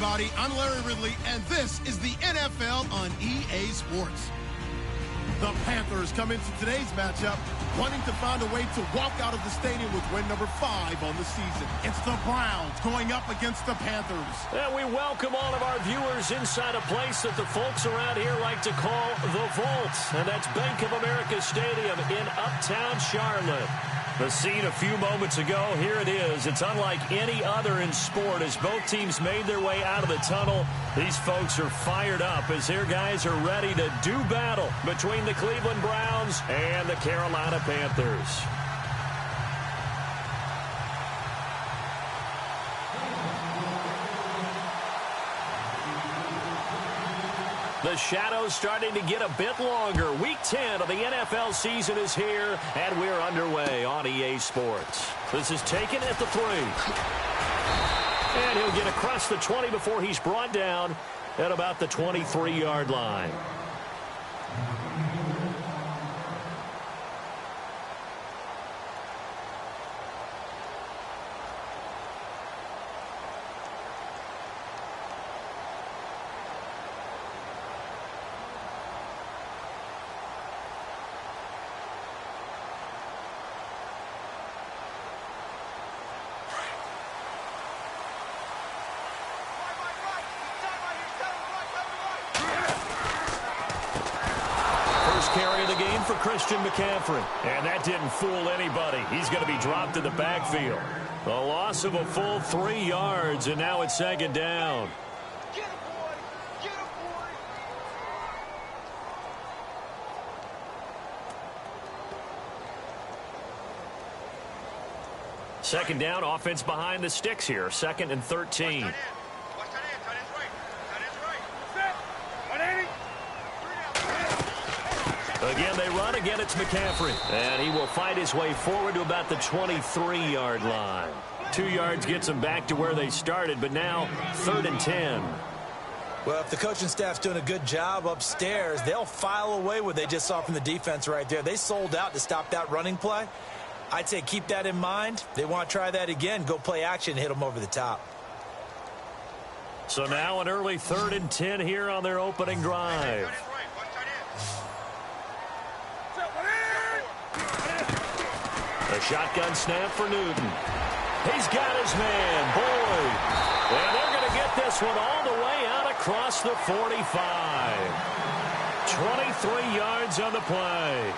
everybody. I'm Larry Ridley, and this is the NFL on EA Sports. The Panthers come into today's matchup wanting to find a way to walk out of the stadium with win number 5 on the season. It's the Browns going up against the Panthers. And we welcome all of our viewers inside a place that the folks around here like to call the Vault. And that's Bank of America Stadium in Uptown Charlotte. The scene a few moments ago, here it is. It's unlike any other in sport as both teams made their way out of the tunnel. These folks are fired up as their guys are ready to do battle between the Cleveland Browns and the Carolina Panthers. The shadow's starting to get a bit longer. Week 10 of the NFL season is here, and we're underway on EA Sports. This is taken at the 3. And he'll get across the 20 before he's brought down at about the 23-yard line. Carry of the game for Christian McCaffrey. And that didn't fool anybody. He's going to be dropped in the backfield. A loss of a full 3 yards, and now it's second down. Get him, boy! Get him, boy! Second down, offense behind the sticks here. 2nd and 13. Again, they run. Again, it's McCaffrey. And he will fight his way forward to about the 23-yard line. 2 yards gets them back to where they started, but now 3rd and 10. Well, if the coaching staff's doing a good job upstairs, they'll file away what they just saw from the defense right there. They sold out to stop that running play. I'd say keep that in mind. They want to try that again. Go play action, hit them over the top. So now an early 3rd and 10 here on their opening drive. A shotgun snap for Newton. He's got his man, Boyd. And they're going to get this one all the way out across the 45. 23 yards on the play.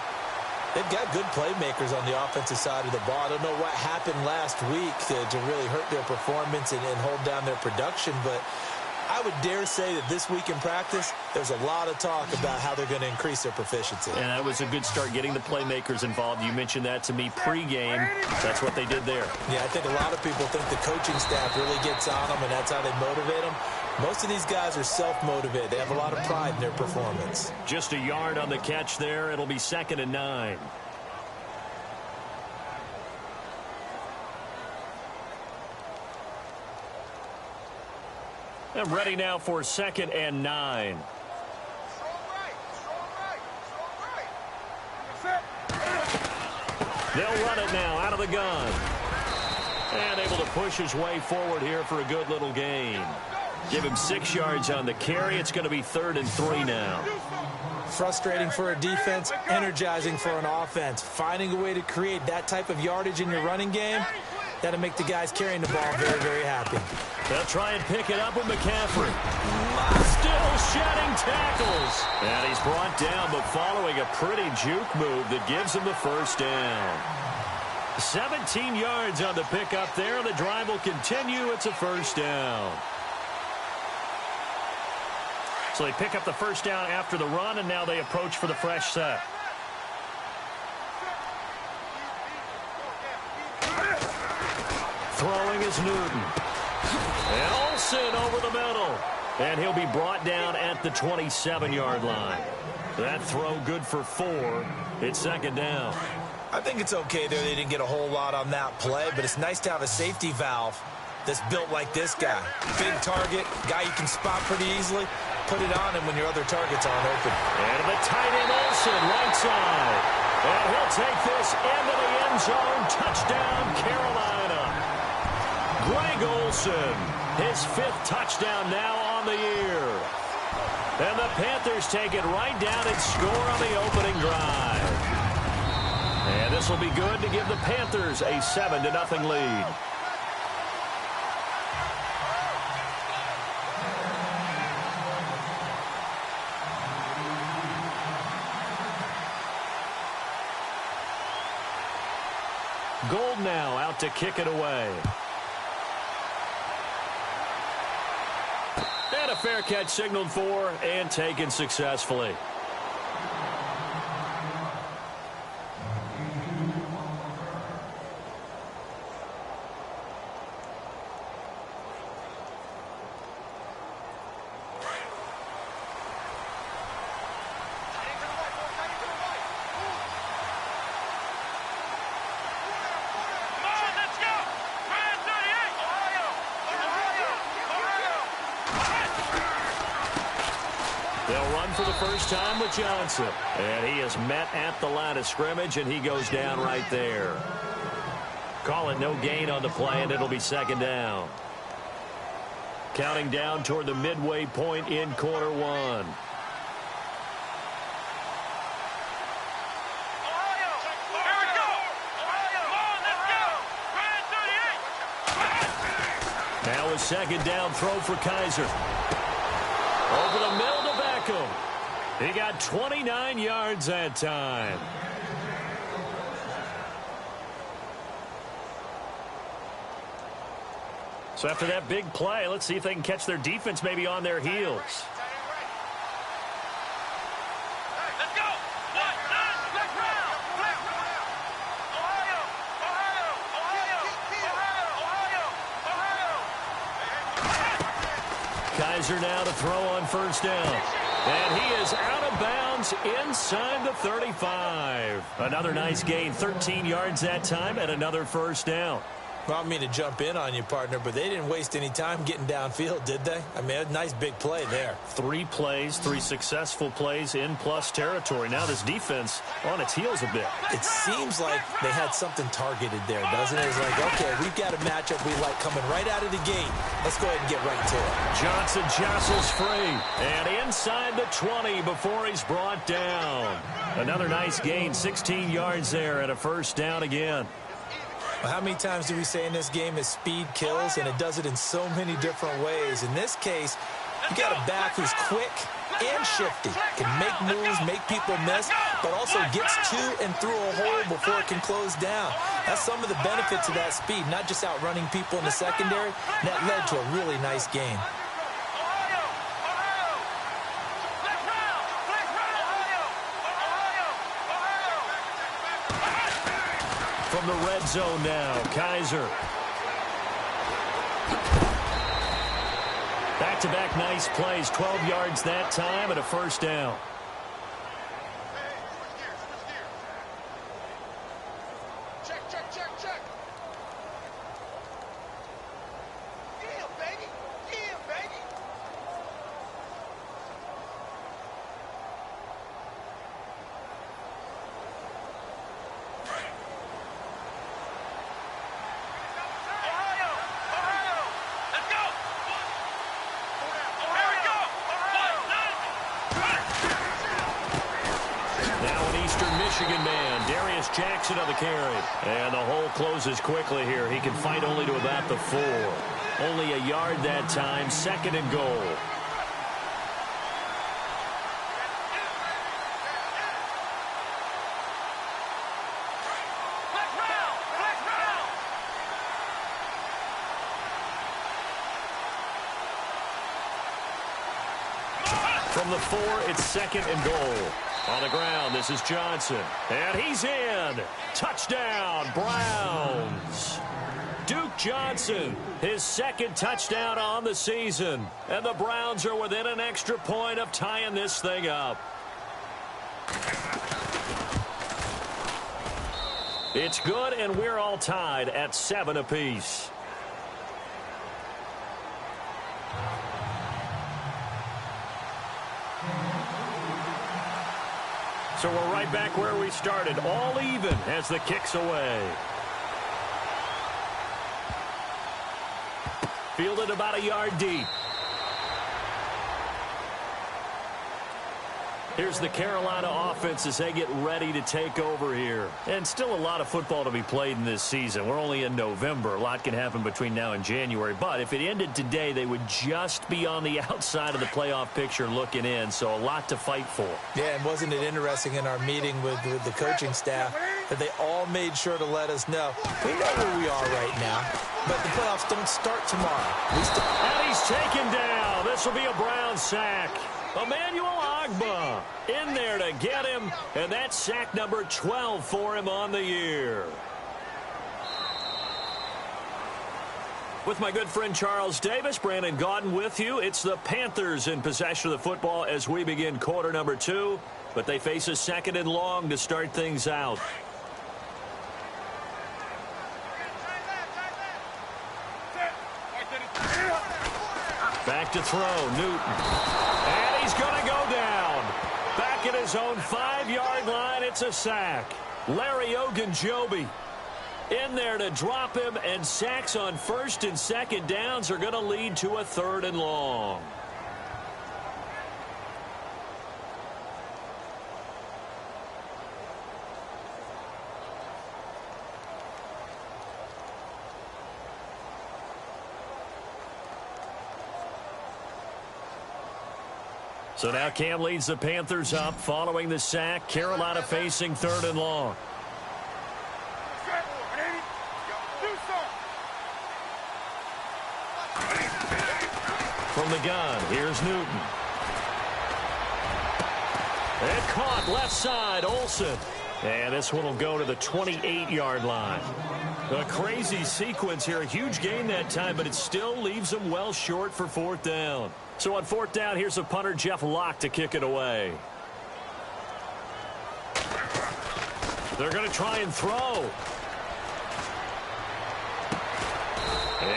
They've got good playmakers on the offensive side of the ball. I don't know what happened last week to really hurt their performance and hold down their production, but I would dare say that this week in practice, there's a lot of talk about how they're going to increase their proficiency. And that was a good start getting the playmakers involved. You mentioned that to me pregame. That's what they did there. Yeah, I think a lot of people think the coaching staff really gets on them, and that's how they motivate them. Most of these guys are self-motivated. They have a lot of pride in their performance. Just a yard on the catch there. It'll be 2nd and 9. And ready now for 2nd and 9. They'll run it now out of the gun. And able to push his way forward here for a good little gain. Give him 6 yards on the carry. It's going to be 3rd and 3 now. Frustrating for a defense, energizing for an offense. Finding a way to create that type of yardage in your running game, that'll make the guys carrying the ball very, very happy. They'll try and pick it up with McCaffrey. Still shedding tackles. And he's brought down, but following a pretty juke move that gives him the first down. 17 yards on the pickup there. The drive will continue. It's a first down. So they pick up the first down after the run, and now they approach for the fresh set. Throwing is Newton. And Olsen over the middle. And he'll be brought down at the 27-yard line. That throw good for 4. It's 2nd down. I think it's okay there. They didn't get a whole lot on that play, but it's nice to have a safety valve that's built like this guy. Big target, guy you can spot pretty easily. Put it on him when your other targets aren't open. And the tight end Olsen, right side. And he'll take this into the end zone. Touchdown, Carolina. Greg Olsen His 5th touchdown now on the year. And the Panthers take it right down and score on the opening drive. And this will be good to give the Panthers a 7-0 lead. Gold now out to kick it away. And a fair catch signaled for and taken successfully. For the first time with Johnson. And he is met at the line of scrimmage, and he goes down right there. Call it no gain on the play, and it'll be 2nd down. Counting down toward the midway point in quarter 1. Now a 2nd down throw for Kaiser. Over the middle to Beckham. He got 29 yards that time. So after that big play, let's see if they can catch their defense maybe on their heels. Kaiser now to throw on 1st down. And he is out of bounds inside the 35. Another nice gain, 13 yards that time, and another 1st down. Well, I don't mean to jump in on you, partner, but they didn't waste any time getting downfield, did they? I mean, a nice big play there. 3 plays, 3 successful plays in plus territory. Now this defense on its heels a bit. It seems like they had something targeted there, doesn't it? It's like, okay, we've got a matchup we like coming right out of the gate. Let's go ahead and get right to it. Johnson jostles free. And inside the 20 before he's brought down. Another nice gain, 16 yards there and a 1st down again. Well, how many times do we say in this game that speed kills, and it does it in so many different ways? In this case, you got a back who's quick and shifty, can make moves, make people miss, but also gets to and through a hole before it can close down. That's some of the benefits of that speed, not just outrunning people in the secondary. That led to a really nice game. From the red zone now, Kaiser. Back-to-back nice plays, 12 yards that time and a 1st down. Jackson on the carry. And the hole closes quickly here. He can fight only to about the 4. Only a yard that time. 2nd and goal. From the 4, it's 2nd and goal. On the ground, this is Johnson. And he's in. Touchdown, Browns. Duke Johnson, his 2nd touchdown on the season. And the Browns are within an extra point of tying this thing up. It's good, and we're all tied at 7 apiece. So we're right back where we started, all even as the kick's away. Fielded about a yard deep. Here's the Carolina offense as they get ready to take over here. And still a lot of football to be played in this season. We're only in November. A lot can happen between now and January. But if it ended today, they would just be on the outside of the playoff picture looking in. So a lot to fight for. Yeah, and wasn't it interesting in our meeting with the coaching staff that they all made sure to let us know, we know where we are right now, but the playoffs don't start tomorrow. And he's taken down. This will be a Brown sack. Emmanuel Ogbah in there to get him, and that's sack number 12 for him on the year. With my good friend Charles Davis, Brandon Gaudin with you. It's the Panthers in possession of the football as we begin quarter number 2, but they face a 2nd and long to start things out. Back to throw, Newton. And he's going to go down. Back at his own 5-yard line, it's a sack. Larry Ogunjobi in there to drop him, and sacks on 1st and 2nd downs are going to lead to a 3rd and long. So now Cam leads the Panthers up following the sack. Carolina facing 3rd and long. From the gun, here's Newton. And caught left side, Olsen. And this one will go to the 28-yard line. A crazy sequence here. A huge gain that time, but it still leaves them well short for 4th down. So on 4th down, here's the punter, Jeff Locke, to kick it away. They're going to try and throw.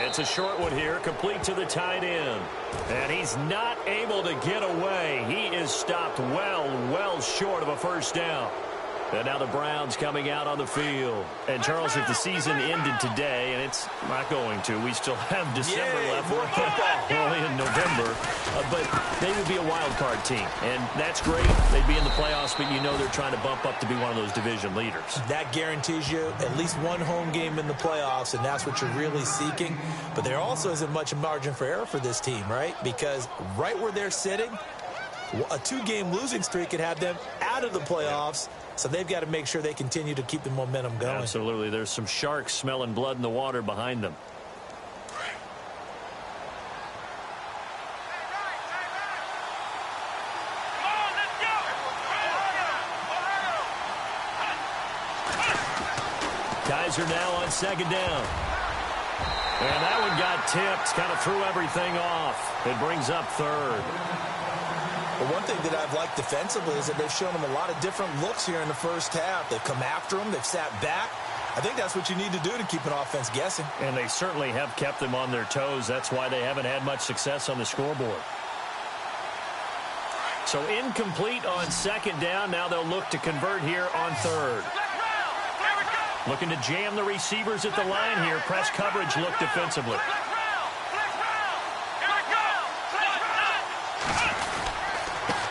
It's a short one here, complete to the tight end. And he's not able to get away. He is stopped well short of a 1st down. And now the Browns coming out on the field. And, Charles, if the season ended today, and it's not going to, we still have December left. We're only in November. But they would be a wild card team. And that's great. They'd be in the playoffs, but you know they're trying to bump up to be one of those division leaders. That guarantees you at least one home game in the playoffs, and that's what you're really seeking. But there also isn't much margin for error for this team, right? Because right where they're sitting, a 2-game losing streak could have them out of the playoffs. So they've got to make sure they continue to keep the momentum going. Absolutely. There's some sharks smelling blood in the water behind them. Kaiser now on 2nd down. And that one got tipped. Kind of threw everything off. It brings up 3rd. But one thing that I've liked defensively is that they've shown them a lot of different looks here in the 1st half. They've come after them. They've sat back. I think that's what you need to do to keep an offense guessing. And they certainly have kept them on their toes. That's why they haven't had much success on the scoreboard. So incomplete on 2nd down. Now they'll look to convert here on 3rd. Looking to jam the receivers at the line here. Press coverage look defensively.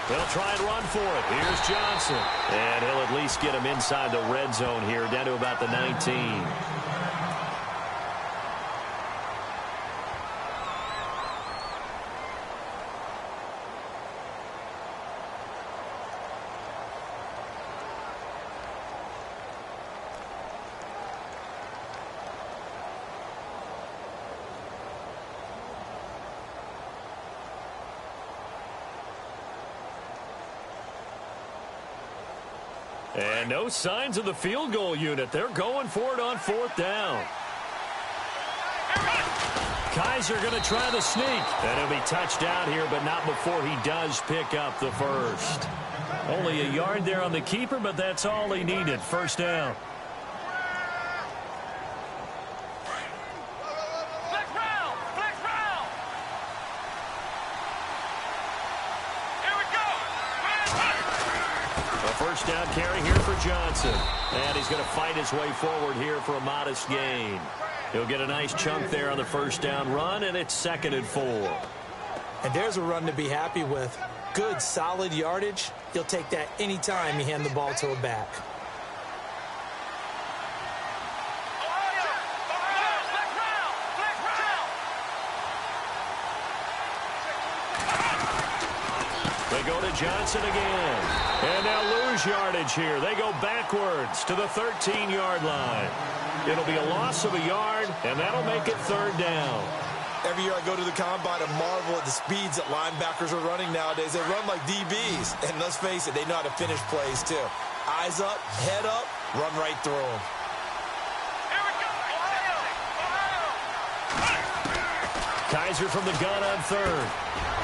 They'll try and run for it. Here's Johnson. And he'll at least get him inside the red zone here, down to about the 19. And no signs of the field goal unit. They're going for it on 4th down. Kaiser going to try the sneak. And he'll be touched down here, but not before he does pick up the 1st. Only a yard there on the keeper, but that's all he needed. 1st down. First down carry here for Johnson. And he's going to fight his way forward here for a modest gain. He'll get a nice chunk there on the first down run, and it's 2nd and 4. And there's a run to be happy with. Good, solid yardage. He'll take that anytime you hand the ball to a back. They go to Johnson again. And they'll lose yardage here. They go backwards to the 13-yard line. It'll be a loss of a yard, and that'll make it 3rd down. Every year I go to the combine and marvel at the speeds that linebackers are running nowadays. They run like DBs. And let's face it, they know how to finish plays too. Eyes up, head up, run right through them. Kaiser from the gun on 3rd.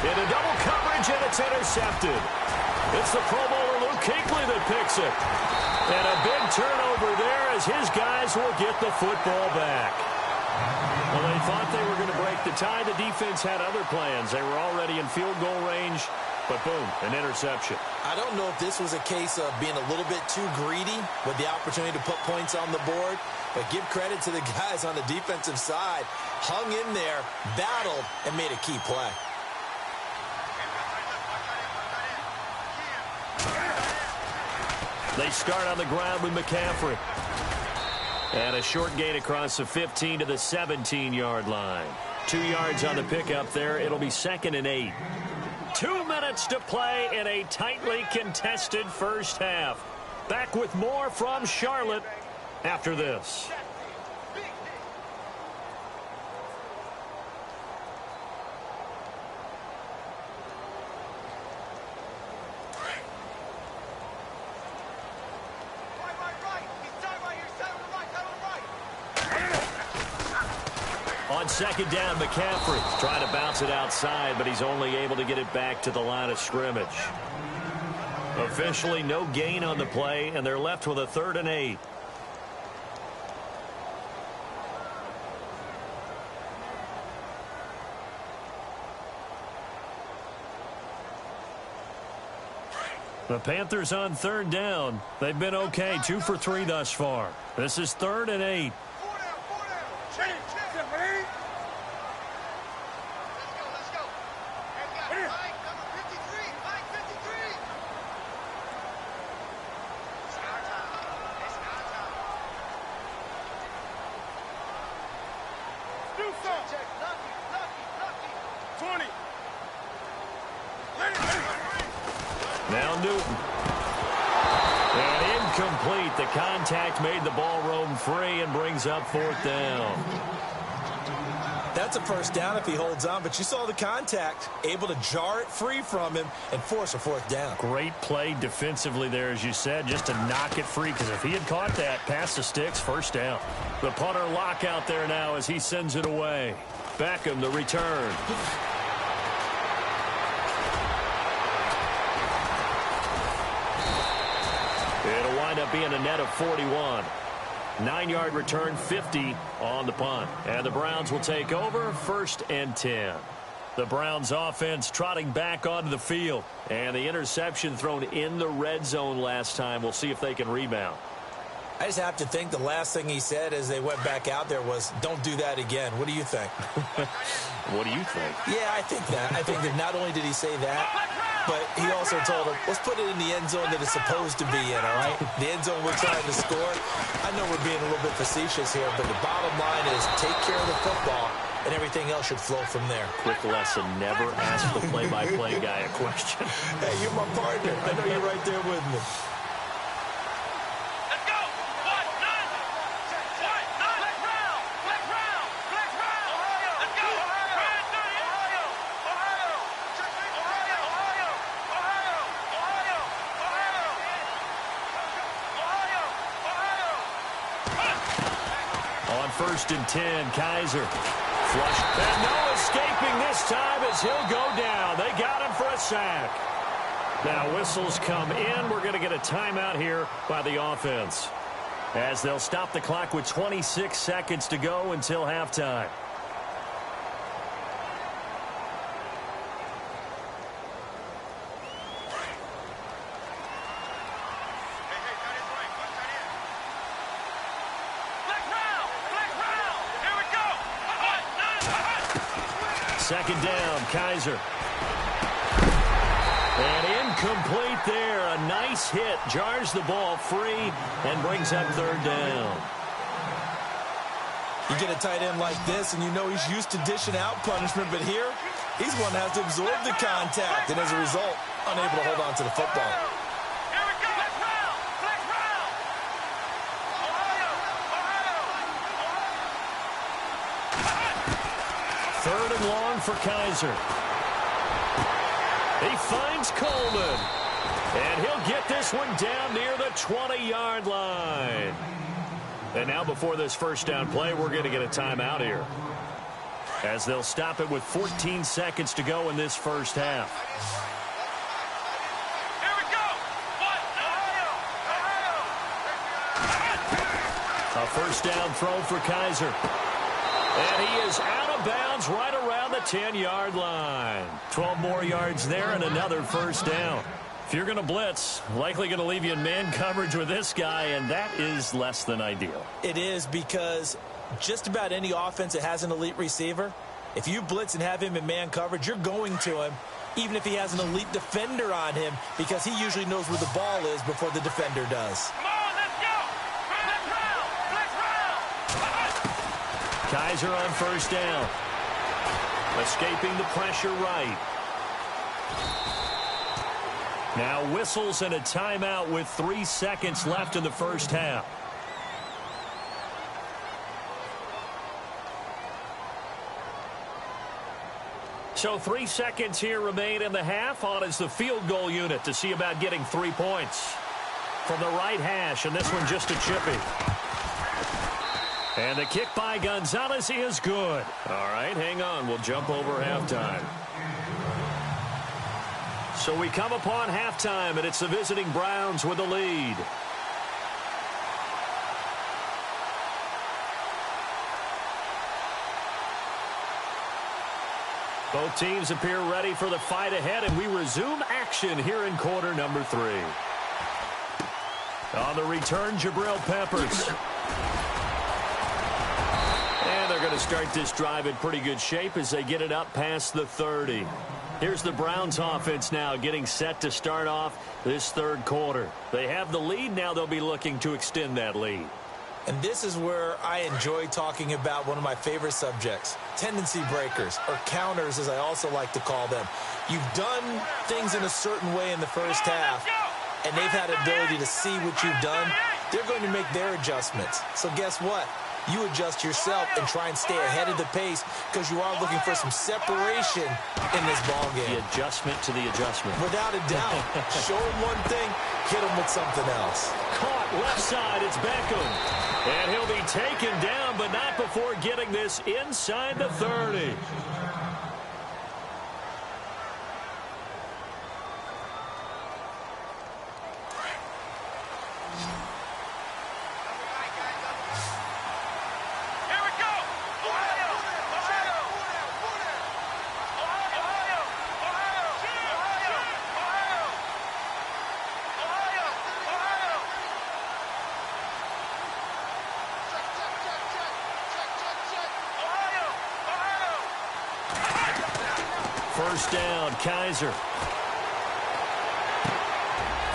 Into double coverage, and it's intercepted. It's the Pro Bowler Luke Kuechly that picks it. And a big turnover there as his guys will get the football back. Well, they thought they were going to break the tie. The defense had other plans. They were already in field goal range, but boom, an interception. I don't know if this was a case of being a little bit too greedy with the opportunity to put points on the board, but give credit to the guys on the defensive side. Hung in there, battled, and made a key play. They start on the ground with McCaffrey. And a short gain across the 15 to the 17-yard line. 2 yards on the pickup there. It'll be 2nd and 8. 2 minutes to play in a tightly contested first half. Back with more from Charlotte after this. On 2nd down, McCaffrey trying to bounce it outside, but he's only able to get it back to the line of scrimmage. Officially no gain on the play, and they're left with a 3rd and 8. The Panthers on 3rd down. They've been okay, 2 for 3 thus far. This is 3rd and 8. Now Newton. And incomplete. The contact made the ball roam free and brings up 4th down. That's a first down if he holds on, but you saw the contact. Able to jar it free from him and force a 4th down. Great play defensively there, as you said, just to knock it free, because if he had caught that, past the sticks, 1st down. The punter lock out there now as he sends it away. Beckham, the return. It'll wind up being a net of 41. 9-yard return, 50 on the punt. And the Browns will take over, 1st and 10. The Browns offense trotting back onto the field. And the interception thrown in the red zone last time. We'll see if they can rebound. I just have to think the last thing he said as they went back out there was, don't do that again. What do you think? What do you think? Yeah, I think that. I think that not only did he say that, but he also told him, let's put it in the end zone that it's supposed to be in, all right? The end zone we're trying to score. I know we're being a little bit facetious here, but the bottom line is take care of the football, and everything else should flow from there. Quick lesson, never ask the play-by-play guy a question. Hey, you're my partner. I know you're right there with me. On 1st and 10, Kaiser. Flush. And no escaping this time as he'll go down. They got him for a sack. Now whistles come in. We're going to get a timeout here by the offense, as they'll stop the clock with 26 seconds to go until halftime. Second down, Kaiser. And incomplete there. A nice hit. Jars the ball free and brings up third down. You get a tight end like this, and you know he's used to dishing out punishment, but here, he's one that has to absorb the contact, and as a result, unable to hold on to the football. Here we go. Let's round. Let's round. Ohio. Third and long for Kaiser. He finds Coleman. And he'll get this one down near the 20-yard line. And now before this first down play, we're going to get a timeout here, as they'll stop it with 14 seconds to go in this first half. Here we go. Ohio. A first down throw for Kaiser. And he is out of bounds right around the 10-yard line. 12 more yards there and another first down. If you're going to blitz, likely going to leave you in man coverage with this guy, and that is less than ideal. It is, because just about any offense that has an elite receiver, if you blitz and have him in man coverage, you're going to him, even if he has an elite defender on him, because he usually knows where the ball is before the defender does. Come on, let's go. Let's round. Let's round. Kaiser on first down. Escaping the pressure right. Now whistles and a timeout with 3 seconds left in the first half. So 3 seconds here remain in the half. On is the field goal unit to see about getting 3 points from the right hash, and this one just a chippy. And the kick by Gonzalez is good. All right, hang on. We'll jump over halftime. So we come upon halftime, and it's the visiting Browns with the lead. Both teams appear ready for the fight ahead, and we resume action here in quarter number 3. On the return, Jabril Peppers. And they're going to start this drive in pretty good shape as they get it up past the 30. Here's the Browns offense now getting set to start off this third quarter. They have the lead. Now they'll be looking to extend that lead. And this is where I enjoy talking about one of my favorite subjects, tendency breakers, or counters as I also like to call them. You've done things in a certain way in the first half, and they've had ability to see what you've done. They're going to make their adjustments. So guess what? You adjust yourself and try and stay ahead of the pace, because you are looking for some separation in this ball game. The adjustment to the adjustment. Without a doubt. Show him one thing, hit him with something else. Caught left side, it's Beckham. And he'll be taken down, but not before getting this inside the 30. First down, Kaiser.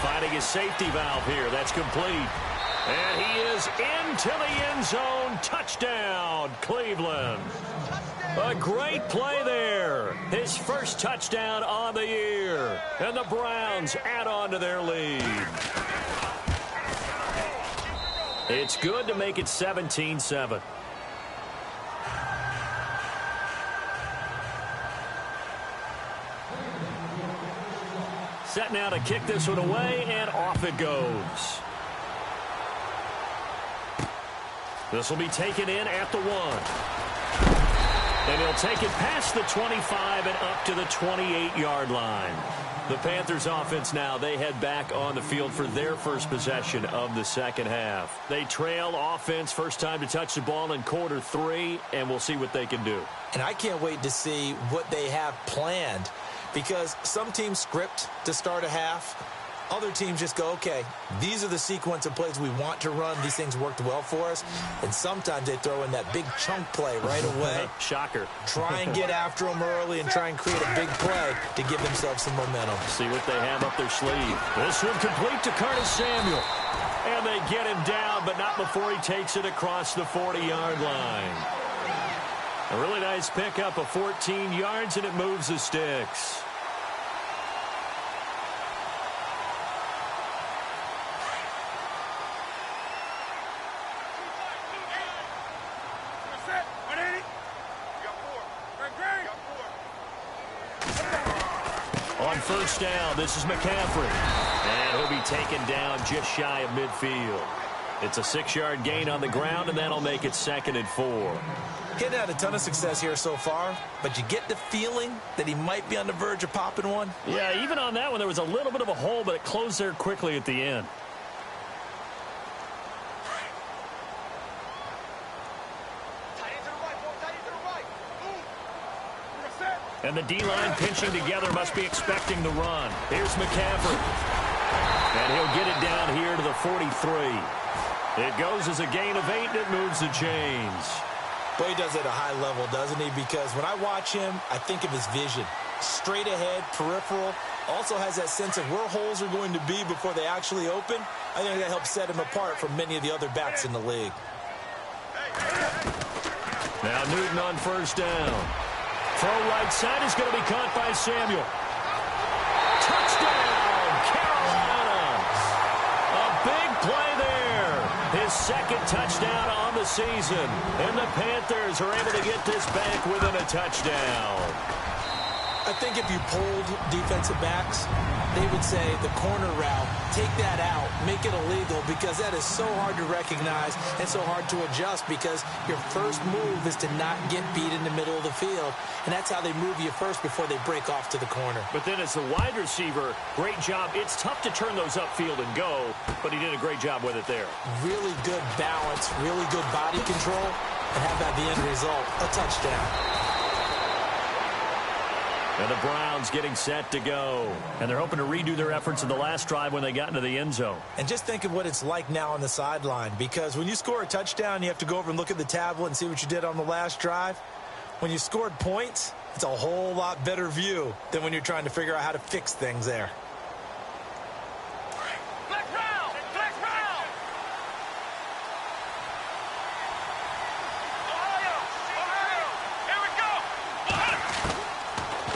Finding his safety valve here. That's complete. And he is into the end zone. Touchdown, Cleveland. A great play there. His first touchdown on the year. And the Browns add on to their lead. It's good to make it 17-7. Set now to kick this one away, and off it goes. This will be taken in at the 1. And he'll take it past the 25 and up to the 28-yard line. The Panthers offense now, they head back on the field for their first possession of the second half. They trail offense, first time to touch the ball in quarter 3, and we'll see what they can do. And I can't wait to see what they have planned, because some teams script to start a half, Other teams just go, okay, these are the sequence of plays we want to run. These things worked well for us. And sometimes they throw in that big chunk play right away. Shocker. Try and get after them early and try and create a big play to give themselves some momentum. See what they have up their sleeve. This one complete to Curtis Samuel. And they get him down, but not before he takes it across the 40-yard line. A really nice pickup of 14 yards, and it moves the sticks. On first down, this is McCaffrey. And he'll be taken down just shy of midfield. It's a 6-yard gain on the ground, and that'll make it 2nd and 4. He's had a ton of success here so far, but you get the feeling that he might be on the verge of popping one. Yeah, even on that one, there was a little bit of a hole, but it closed there quickly at the end. And the D-line pinching together must be expecting the run. Here's McCaffrey. And he'll get it down here to the 43. It goes as a gain of 8, and it moves the chains. But he does it at a high level, doesn't he? Because when I watch him, I think of his vision. Straight ahead, peripheral. Also has that sense of where holes are going to be before they actually open. I think that helps set him apart from many of the other backs in the league. Now Newton on first down. Throw right side is going to be caught by Samuel. Touchdown, Carolina. A big play there. His 2nd touchdown on the season. And the Panthers are able to get this back within a touchdown. I think if you polled defensive backs, they would say the corner route, take that out, make it illegal, because that is so hard to recognize and so hard to adjust, because your first move is to not get beat in the middle of the field, and that's how they move you first before they break off to the corner. But then as the wide receiver, great job. It's tough to turn those upfield and go, but he did a great job with it there. Really good balance, really good body control, and how about the end result? A touchdown. And the Browns getting set to go. And they're hoping to redo their efforts in the last drive when they got into the end zone. And just think of what it's like now on the sideline, because when you score a touchdown, you have to go over and look at the tablet and see what you did on the last drive. When you scored points, it's a whole lot better view than when you're trying to figure out how to fix things there.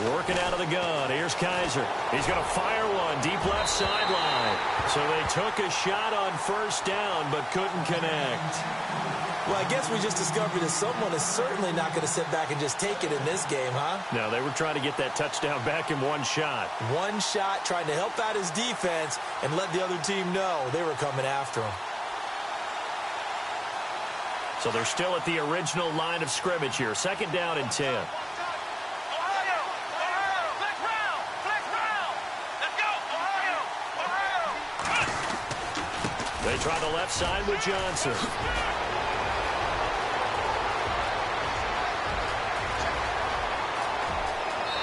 Working out of the gun. Here's Kaiser. He's going to fire one deep left sideline. So they took a shot on first down but couldn't connect. Well, I guess we just discovered that someone is certainly not going to sit back and just take it in this game, huh? No, they were trying to get that touchdown back in one shot. One shot, trying to help out his defense and let the other team know they were coming after him. So they're still at the original line of scrimmage here. 2nd down and 10. They try the left side with Johnson.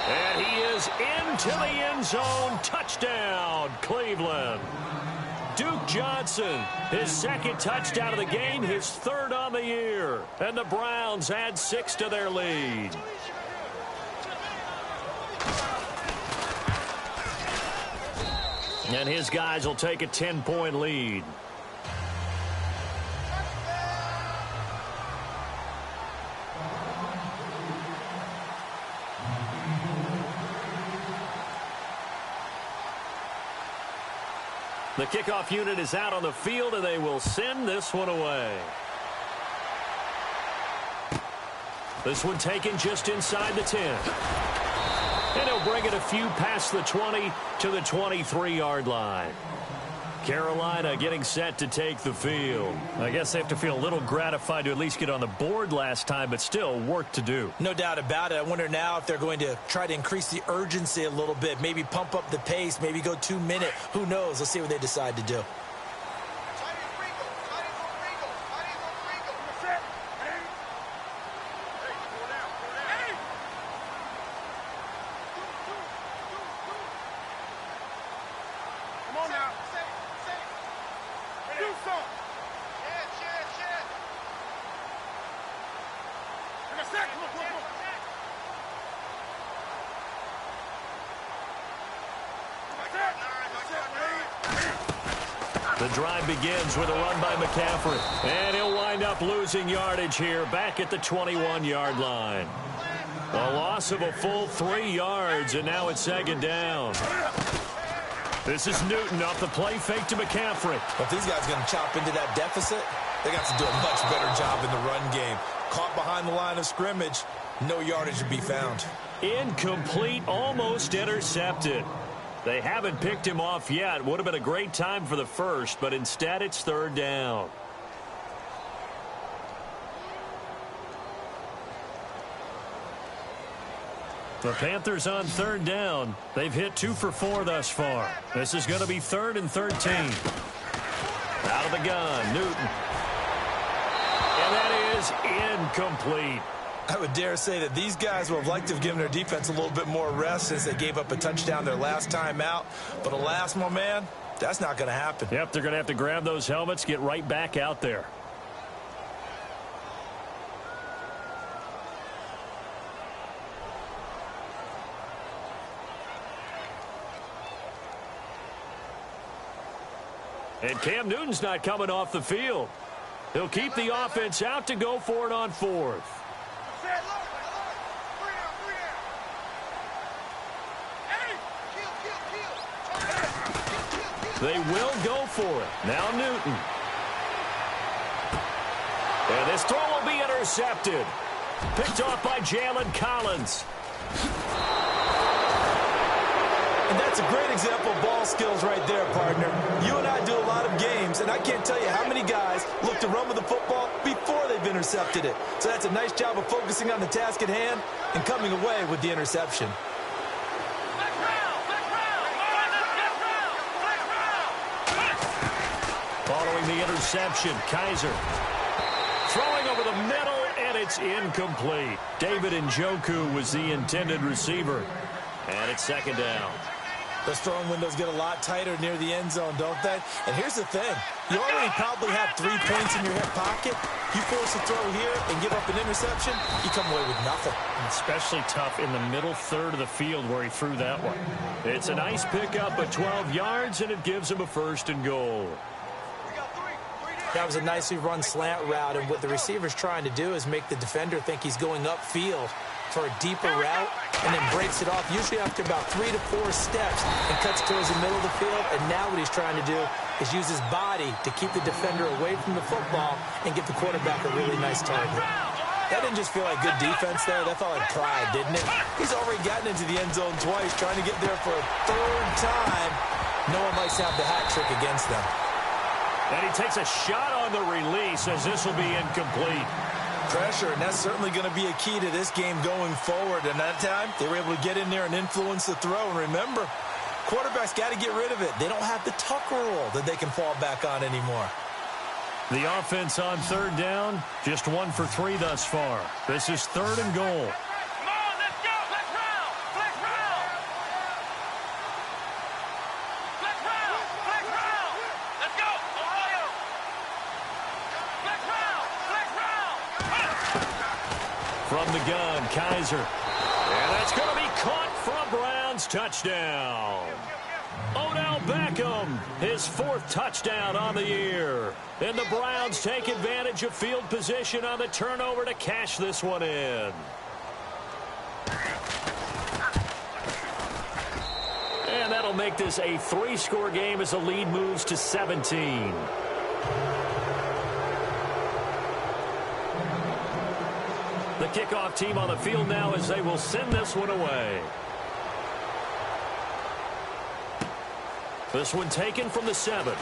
And he is into the end zone. Touchdown, Cleveland. Duke Johnson, his 2nd touchdown of the game, his 3rd on the year. And the Browns add 6 to their lead. And his guys will take a 10-point lead. The kickoff unit is out on the field, and they will send this one away. This one taken just inside the 10. And he'll bring it a few past the 20 to the 23-yard line. Carolina getting set to take the field. I guess they have to feel a little gratified to at least get on the board last time, but still work to do. No doubt about it. I wonder now if they're going to try to increase the urgency a little bit, maybe pump up the pace, maybe go 2-minute. Who knows? Let's see what they decide to do. Come on now. The drive begins with a run by McCaffrey. And he'll wind up losing yardage here back at the 21-yard line. A loss of a full 3 yards, and now it's second down. This is Newton off the play fake to McCaffrey. If these guys are going to chop into that deficit, they got to do a much better job in the run game. Caught behind the line of scrimmage, no yardage to be found. Incomplete, almost intercepted. They haven't picked him off yet. Would have been a great time for the first, but instead it's third down. The Panthers on third down. They've hit 2 for 4 thus far. This is going to be 3rd and 13. Out of the gun, Newton. And that is incomplete. I would dare say that these guys would have liked to have given their defense a little bit more rest since they gave up a touchdown their last time out. But alas, my man, that's not going to happen. Yep, they're going to have to grab those helmets, get right back out there. And Cam Newton's not coming off the field. He'll keep the offense out to go for it on 4th. They will go for it. Now Newton. And this throw will be intercepted. Picked off by Jalen Collins. And that's a great example of ball skills right there, partner. You and I do a lot of games, and I can't tell you how many guys look to run with the football before they've intercepted it. So that's a nice job of focusing on the task at hand and coming away with the interception. Following the interception, Kaiser throwing over the middle, and it's incomplete. David Njoku was the intended receiver, and it's second down. Those throwing windows get a lot tighter near the end zone, don't they? And here's the thing. You already probably have 3 points in your hip pocket. You force a throw here and give up an interception, you come away with nothing. Especially tough in the middle third of the field where he threw that one. It's a nice pickup of 12 yards, and it gives him a 1st and goal. That was a nicely run slant route, and what the receiver's trying to do is make the defender think he's going upfield for a deeper route, and then breaks it off, usually after about 3 to 4 steps, and cuts towards the middle of the field. And now what he's trying to do is use his body to keep the defender away from the football and give the quarterback a really nice target. That didn't just feel like good defense there. That felt like pride, didn't it? He's already gotten into the end zone twice, trying to get there for a 3rd time. No one likes to have the hat trick against them. And he takes a shot on the release as this will be incomplete. Pressure, and that's certainly going to be a key to this game going forward. And that time, they were able to get in there and influence the throw. And remember, quarterbacks got to get rid of it. They don't have the tuck rule that they can fall back on anymore. The offense on third down, just 1 for 3 thus far. This is 3rd and goal. From the gun, Kaiser. And that's going to be caught for a Browns touchdown. Odell Beckham, his 4th touchdown on the year. And the Browns take advantage of field position on the turnover to cash this one in. And that'll make this a 3-score game as the lead moves to 17. The kickoff team on the field now as they will send this one away. This one taken from the 7.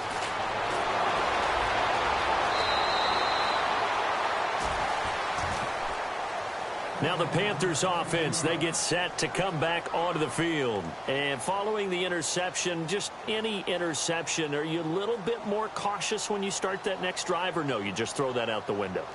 Now the Panthers offense, they get set to come back onto the field. And following the interception, just any interception, are you a little bit more cautious when you start that next drive, or no, you just throw that out the window?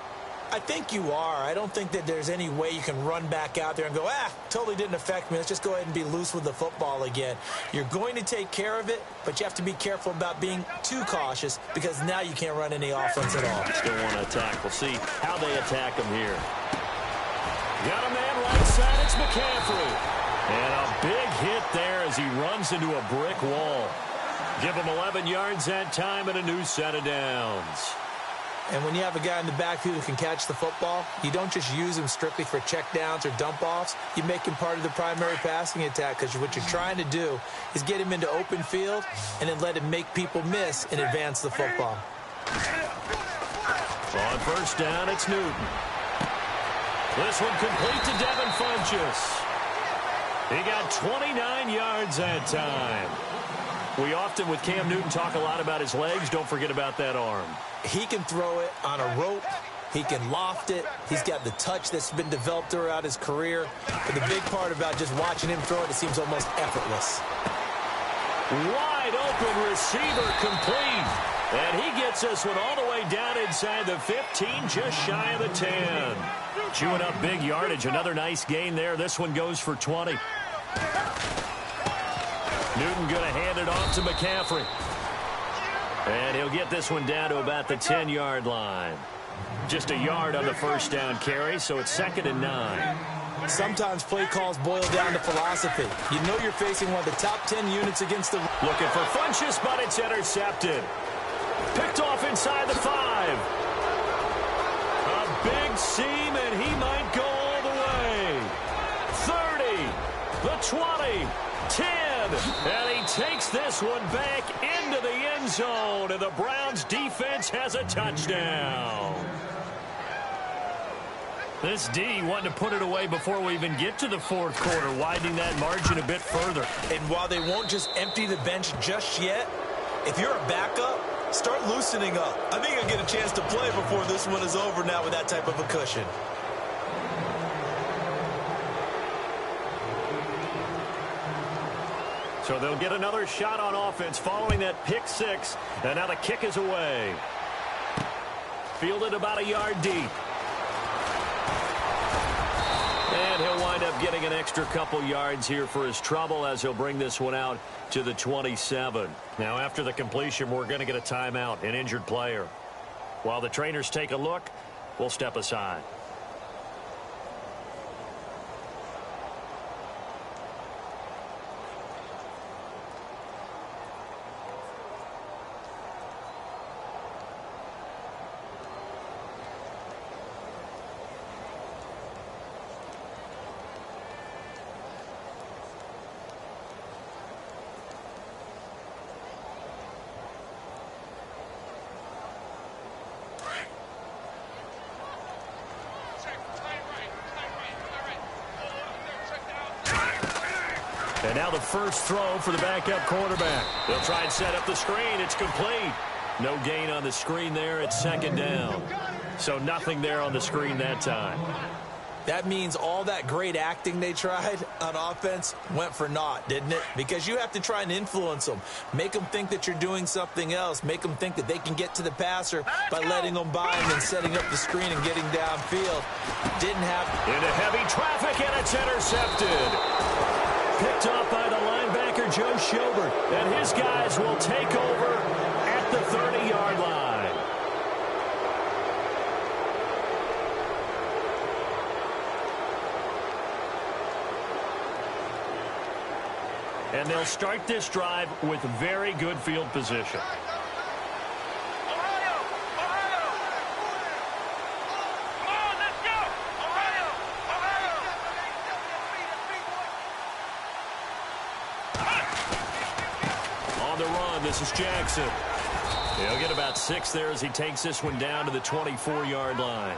I think you are. I don't think that there's any way you can run back out there and go, totally didn't affect me. Let's just go ahead and be loose with the football again. You're going to take care of it, but you have to be careful about being too cautious because now you can't run any offense at all. Still want to attack. We'll see how they attack them here. Got a man right side. It's McCaffrey. And a big hit there as he runs into a brick wall. Give him 11 yards that time and a new set of downs. And when you have a guy in the backfield who can catch the football, you don't just use him strictly for checkdowns or dump-offs. You make him part of the primary passing attack, because what you're trying to do is get him into open field and then let him make people miss and advance the football. On first down, it's Newton. This one complete to Devin Funchess. He got 29 yards that time. We often, with Cam Newton, talk a lot about his legs. Don't forget about that arm. He can throw it on a rope. He can loft it. He's got the touch that's been developed throughout his career. But the big part about just watching him throw it seems almost effortless. Wide open receiver complete. And he gets this one all the way down inside the 15, just shy of the 10. Chewing up big yardage. Another nice gain there. This one goes for 20. Newton going to hand it off to McCaffrey. And he'll get this one down to about the 10-yard line. Just a yard on the first down carry, so it's 2nd and 9. Sometimes play calls boil down to philosophy. You know you're facing one of the top 10 units against the... Looking for Funchess, but it's intercepted. Picked off inside the 5. A big seam, and he might go all the way. 30, the 20, 10. And he takes this one back into the end zone, and the Browns defense has a touchdown. This D wanting to put it away before we even get to the fourth quarter, widening that margin a bit further. And while they won't just empty the bench just yet, if you're a backup, start loosening up. I think you'll get a chance to play before this one is over now with that type of a cushion. So they'll get another shot on offense following that pick 6. And now the kick is away. Fielded about a yard deep. And he'll wind up getting an extra couple yards here for his trouble as he'll bring this one out to the 27. Now after the completion, we're going to get a timeout, an injured player. While the trainers take a look, we'll step aside. And now the first throw for the backup quarterback. They'll try and set up the screen. It's complete. No gain on the screen there. It's 2nd down. So nothing there on the screen that time. That means all that great acting they tried on offense went for naught, didn't it? Because you have to try and influence them. Make them think that you're doing something else. Make them think that they can get to the passer by letting them by and then setting up the screen and getting downfield. Didn't happen. Into heavy traffic, and it's intercepted. Picked off by the linebacker, Joe Schobert. And his guys will take over at the 30-yard line. And they'll start this drive with very good field position. On the run, this is Jackson. He'll get about 6 there as he takes this one down to the 24-yard line.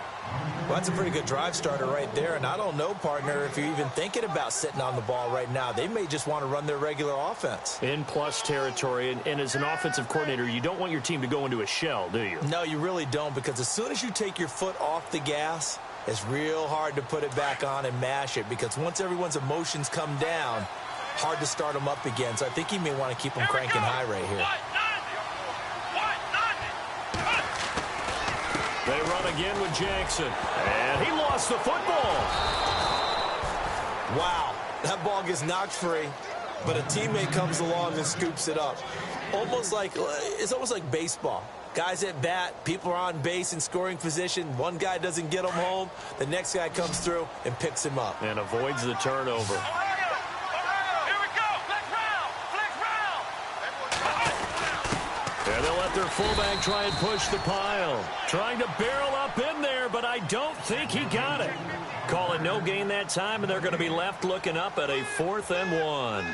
Well, that's a pretty good drive starter right there. And I don't know, partner, if you're even thinking about sitting on the ball right now. They may just want to run their regular offense. In plus territory. And as an offensive coordinator, you don't want your team to go into a shell, do you? No, you really don't, because as soon as you take your foot off the gas, it's real hard to put it back on and mash it, because once everyone's emotions come down, hard to start them up again. So I think he may want to keep them cranking high right here. They run again with Jackson. And he lost the football. Wow, that ball gets knocked free, but a teammate comes along and scoops it up. It's almost like baseball. Guys at bat, people are on base in scoring position. One guy doesn't get him home. The next guy comes through and picks him up. And avoids the turnover. Here we go. Flex round. And they'll let their fullback try and push the pile. Trying to barrel up in there, but I don't think he got it. Call it no gain that time, and they're going to be left looking up at a 4th and 1.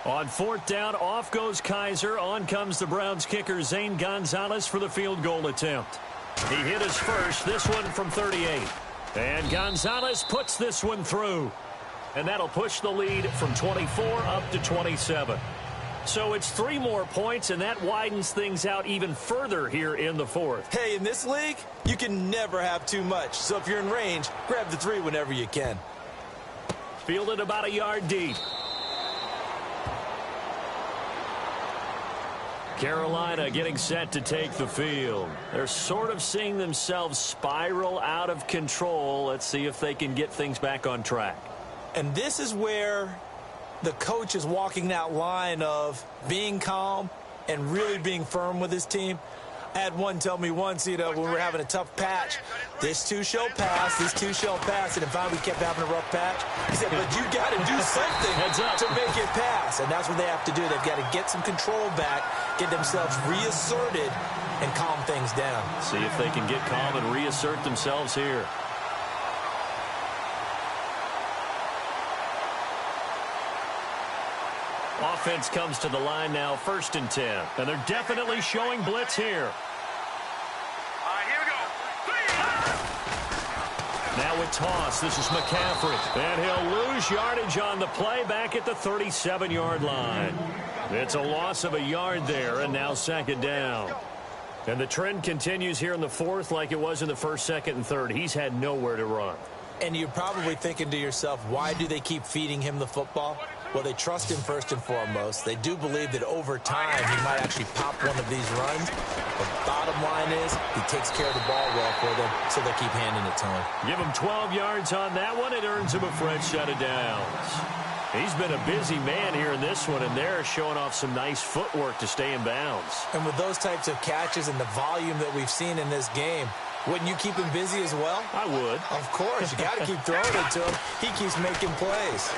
On 4th down, off goes Kaiser. On comes the Browns kicker, Zane Gonzalez, for the field goal attempt. He hit his first, this one from 38. And Gonzalez puts this one through. And that'll push the lead from 24 up to 27. So it's 3 more points, and that widens things out even further here in the 4th. Hey, in this league, you can never have too much. So if you're in range, grab the 3 whenever you can. Fielded about a yard deep. Carolina getting set to take the field. They're sort of seeing themselves spiral out of control. Let's see if they can get things back on track. And this is where the coach is walking that line of being calm and really being firm with his team. I had one tell me once, when we were having a tough patch, this too shall pass, this too shall pass, and if we kept having a rough patch, he said, but you got to do something to make it pass, and that's what they have to do. They've got to get some control back, get themselves reasserted, and calm things down. See if they can get calm and reassert themselves here. Offense comes to the line now, 1st and 10. And they're definitely showing blitz here. All right, here we go. 3. Now with toss, this is McCaffrey. And he'll lose yardage on the play back at the 37-yard line. It's a loss of a yard there, and now 2nd down. And the trend continues here in the 4th like it was in the 1st, 2nd, and 3rd. He's had nowhere to run. And you're probably thinking to yourself, why do they keep feeding him the football? Well, they trust him first and foremost. They do believe that over time he might actually pop one of these runs. The bottom line is he takes care of the ball well for them, so they keep handing it to him. Give him 12 yards on that one. It earns him a fresh set of downs. He's been a busy man here in this one, and they're showing off some nice footwork to stay in bounds. And with those types of catches and the volume that we've seen in this game, wouldn't you keep him busy as well? I would. Of course. You got to keep throwing it to him. He keeps making plays.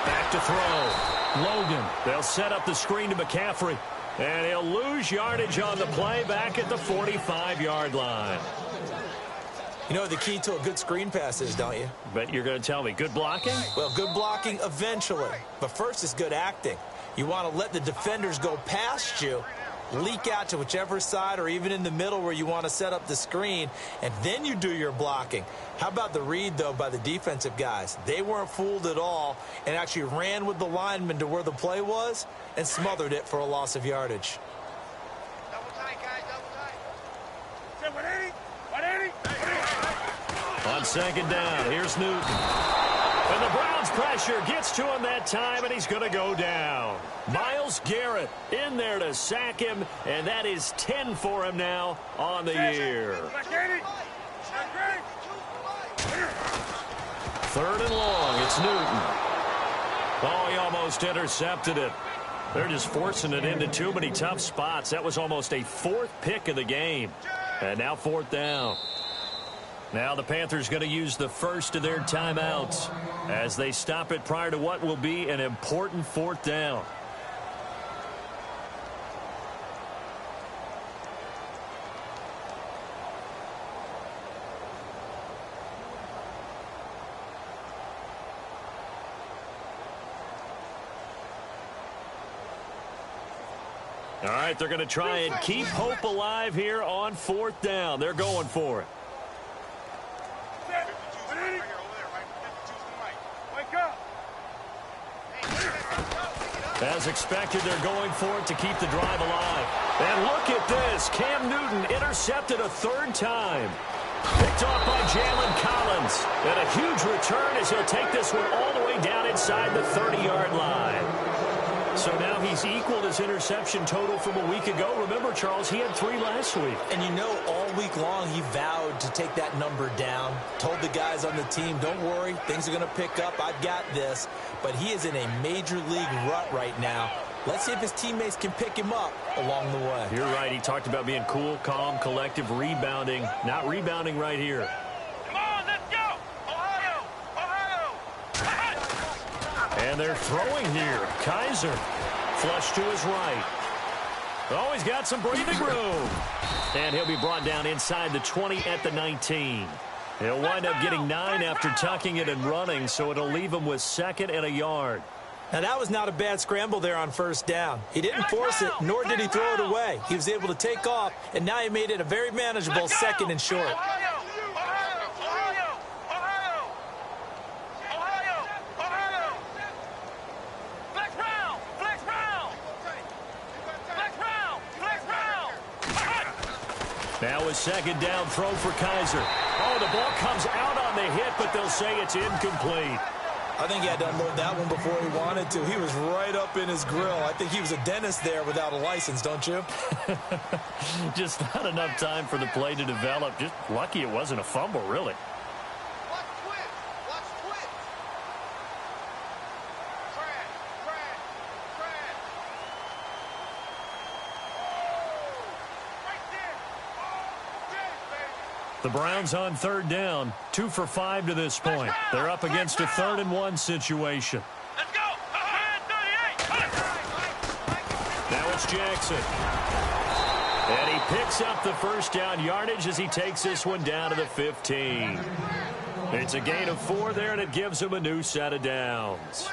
Back to throw. Logan. They'll set up the screen to McCaffrey. And he'll lose yardage on the play back at the 45-yard line. You know what the key to a good screen pass is, don't you? Bet you're going to tell me. Good blocking? Well, good blocking eventually. But first is good acting. You want to let the defenders go past you, leak out to whichever side or even in the middle where you want to set up the screen, and then you do your blocking. How about the read, though, by the defensive guys? They weren't fooled at all and actually ran with the lineman to where the play was and smothered it for a loss of yardage. Double tight, guys, double tight. 180, 180. On 2nd down, here's Newton. And the Browns pressure gets to him that time, and he's going to go down. Myles Garrett in there to sack him, and that is 10 for him now on the year. 3rd and long, it's Newton. Oh, he almost intercepted it. They're just forcing it into too many tough spots. That was almost a 4th pick of the game. And now 4th down. Now the Panthers going to use the first of their timeouts as they stop it prior to what will be an important 4th down. All right, they're going to try and keep hope alive here on 4th down. They're going for it. As expected, they're going for it to keep the drive alive. And look at this. Cam Newton intercepted a 3rd time. Picked off by Jalen Collins. And a huge return as he'll take this one all the way down inside the 30-yard line. So now he's equaled his interception total from a week ago. Remember, Charles, he had 3 last week. And you know, all week long he vowed to take that number down. Told the guys on the team, don't worry, things are going to pick up. I've got this. But he is in a major league rut right now. Let's see if his teammates can pick him up along the way. You're right. He talked about being cool, calm, collective, rebounding. Not rebounding right here. Come on, let's go! Ohio! Ohio! And they're throwing here. Kaiser. Flush to his right. Oh, he's got some breathing room. And he'll be brought down inside the 20 at the 19. He'll wind up getting 9 after tucking it and running, so it'll leave him with 2nd and a yard. Now, that was not a bad scramble there on 1st down. He didn't force it, nor did he throw it away. He was able to take off, and now he made it a very manageable 2nd and short. Ohio! Ohio! Ohio! Ohio! Ohio! Ohio! Flex round! Flex round! Flex round! Flex round! Now a 2nd down throw for Kaiser. Oh, the ball comes out on the hit, but they'll say it's incomplete. I think he had to unload that one before he wanted to. He was right up in his grill. I think he was a dentist there without a license, don't you? Just not enough time for the play to develop. Just lucky it wasn't a fumble, really. Watch twist! Watch twist! Trash! Trash! Trash! Right there! Oh, yes, baby! The Browns on 3rd down. 2 for 5 to this point. They're up against a 3rd and 1 situation. Let's go! 38! Now it's Jackson. And he picks up the 1st down yardage as he takes this one down to the 15. It's a gain of 4 there, and it gives him a new set of downs.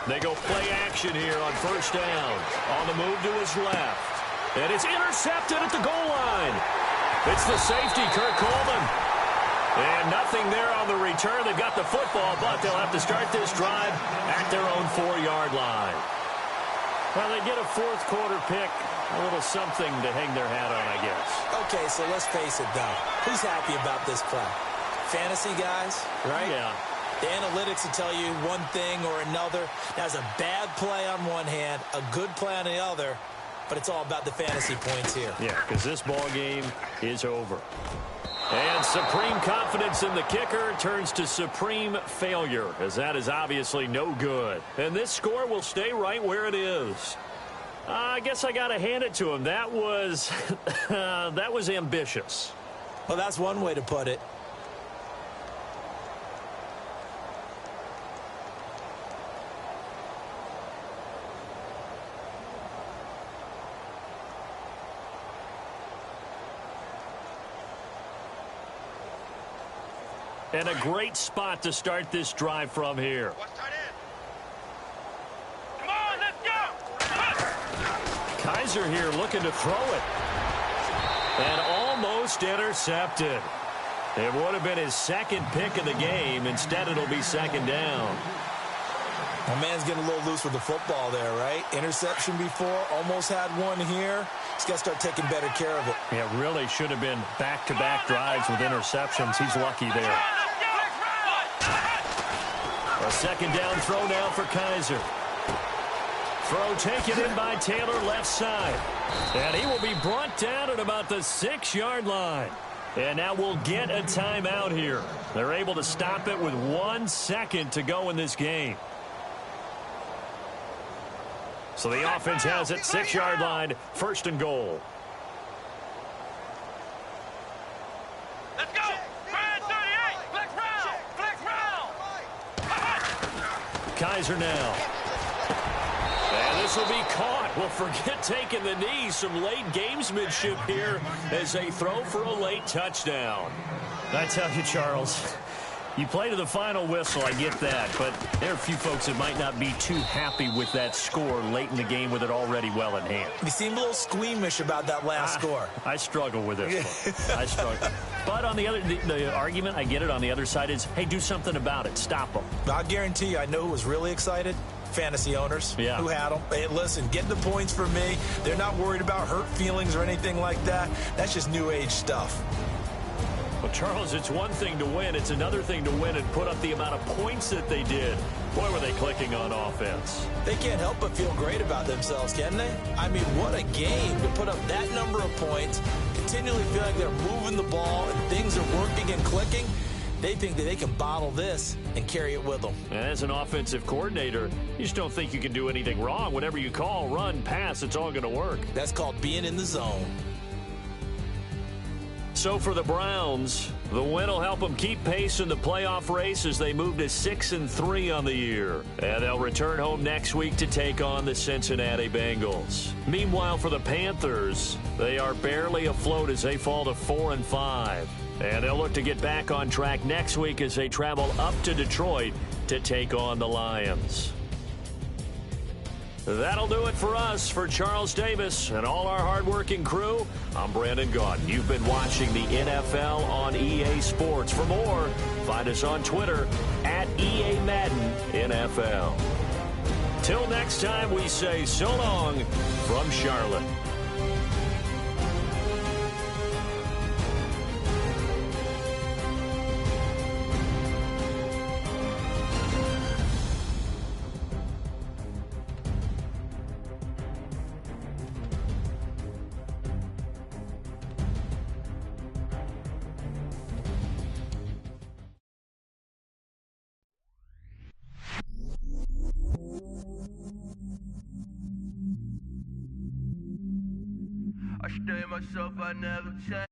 They go play action here on 1st down. On the move to his left. And it's intercepted at the goal line. It's the safety, Kirk Coleman. And nothing there on the return. They've got the football, but they'll have to start this drive at their own 4-yard line. Well, they get a 4th quarter pick. A little something to hang their hat on, I guess. Okay, so let's face it, though. Who's happy about this play? Fantasy guys, right? Yeah. The analytics will tell you one thing or another. That's a bad play on one hand, a good play on the other, but it's all about the fantasy points here. Yeah, because this ball game is over. And supreme confidence in the kicker turns to supreme failure, as that is obviously no good. And this score will stay right where it is. I guess I got to hand it to him. That was, that was ambitious. Well, that's one way to put it. And a great spot to start this drive from here. Come on, let's go! Kaiser here looking to throw it. And almost intercepted. It would have been his 2nd pick of the game. Instead, it'll be 2nd down. My man's getting a little loose with the football there, right? Interception before, almost had one here. He's got to start taking better care of it. Yeah, really should have been back-to-back drives with interceptions. He's lucky there. A 2nd down throw now for Kaiser. Throw taken in by Taylor left side. And he will be brought down at about the 6-yard line. And now we'll get a timeout here. They're able to stop it with 1 second to go in this game. So the offense has it, 6-yard line, 1st and goal. Let's go! 38! Flex round! Flex round! Kaiser now. And this will be caught. Well, forget taking the knee. Some late gamesmanship here as they throw for a late touchdown. I tell you, Charles, you play to the final whistle, I get that, but there are a few folks that might not be too happy with that score late in the game with it already well in hand. You seem a little squeamish about that last score. I struggle with this one. I struggle. But on the other, the argument, I get it, on the other side is, hey, do something about it. Stop them. I guarantee you, I know who was really excited. Fantasy owners who had them. Hey, listen, get the points for me. They're not worried about hurt feelings or anything like that. That's just new age stuff. Well, Charles, it's one thing to win. It's another thing to win and put up the amount of points that they did. Boy, were they clicking on offense. They can't help but feel great about themselves, can they? I mean, what a game to put up that number of points, continually feel like they're moving the ball and things are working and clicking. They think that they can bottle this and carry it with them. As an offensive coordinator, you just don't think you can do anything wrong. Whatever you call, run, pass, it's all going to work. That's called being in the zone. So for the Browns, the win will help them keep pace in the playoff race as they move to 6-3 on the year. And they'll return home next week to take on the Cincinnati Bengals. Meanwhile, for the Panthers, they are barely afloat as they fall to 4-5. And they'll look to get back on track next week as they travel up to Detroit to take on the Lions. That'll do it for us. For Charles Davis and all our hardworking crew, I'm Brandon Gaudin. You've been watching the NFL on EA Sports. For more, find us on Twitter at EA Madden NFL. Till next time, we say so long from Charlotte. I stay myself, I never change.